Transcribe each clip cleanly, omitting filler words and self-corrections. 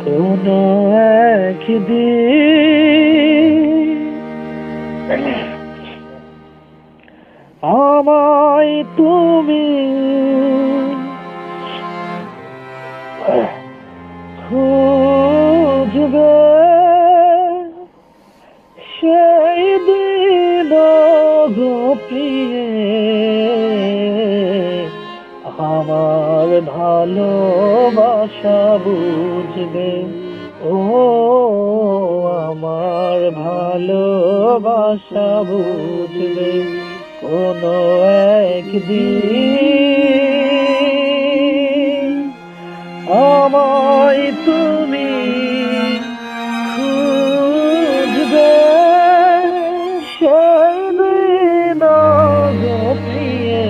কোনো একদিন আমায় তুমি খুঁজবে, সেই দিন গো প্রিয়ে আমার ভালোবাসা বুঝবে। ও আমার ভালোবাসা বুঝবে কোনো একদিন আমায় তুমি খুঁজবে, সেই দিন গো প্রিয়ে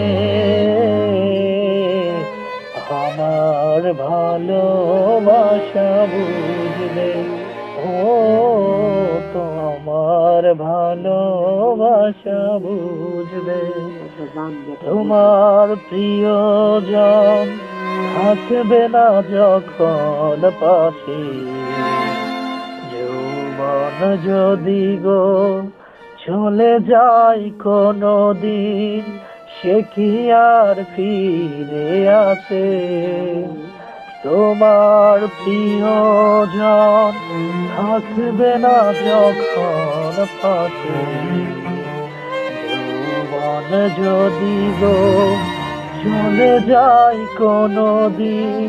আমার ভালোবাসা বুঝবে। ও তোমার ভালোবাসা বুঝবে। তোমার প্রিয়জন থাকবে না যখন পাশে, যৌবন যদি গো চলে যায় কোনো দিন, সে কি আর ফিরে আসে? তোমার প্রিয়জন থাকবে না যখন পাশে, যৌবন যদি গো চলে যায় কোনো দিন,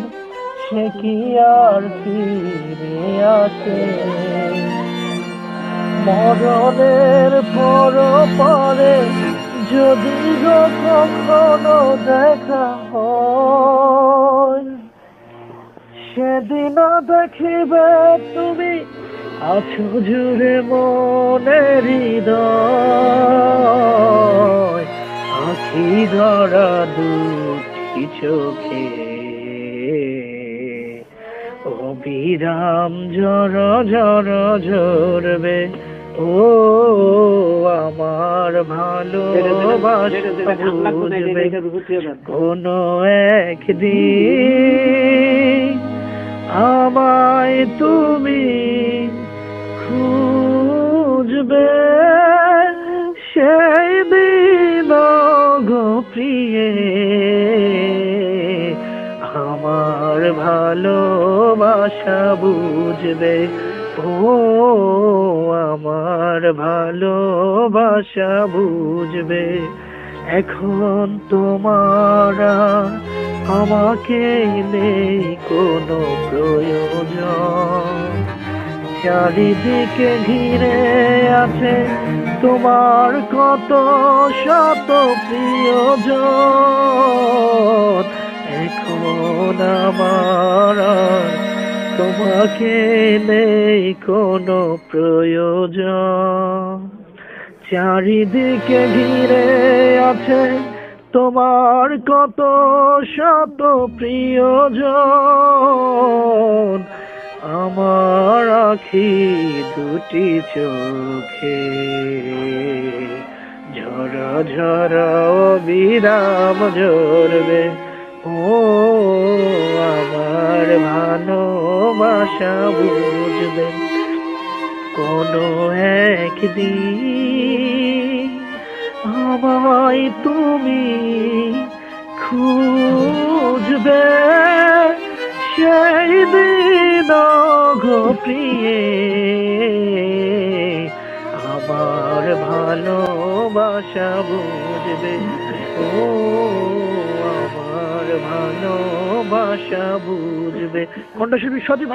সে কি আর ফিরে আসে? মরণের পর পরে যদি গো কখনো দেখা হয়, সেদিন দেখিবে তুমি আছো জুড়ে মনের হৃদয়, আখি ধরা দুটি চোখে অবিরাম ঝর ঝর ঝরবে। ও আমার ভালোবাসা বুঝবে কোনো একদিন আমায় তুমি খুঁজবে, সেই দিন গো প্রিয়ে আমার ভালোবাসা বুঝবে। ও আমার ভালোবাসা বুঝবে। এখন তোমার আমাকে নেই কোনো প্রয়োজন, চারিদিকে ঘিরে আছে তোমার কত শত প্রিয়জন। এখন আমার তোমাকে নেই কোনো প্রয়োজন, চারিদিকে ঘিরে আছে তোমার কত শত প্রিয়জন। আমার আখি দুটি চোখে ঝরা ঝরা অবিরাম ঝরবে। ও আমার ভালোবাসা বুঝবে কোনো একদিন আমায় তুমি খুঁজবে, সেই দিন গো প্রিয়ে আমার ভালোবাসা বুঝবে। ও আমার ভালোবাসা বুঝবে। কণ্ঠশিল্পী সজীব।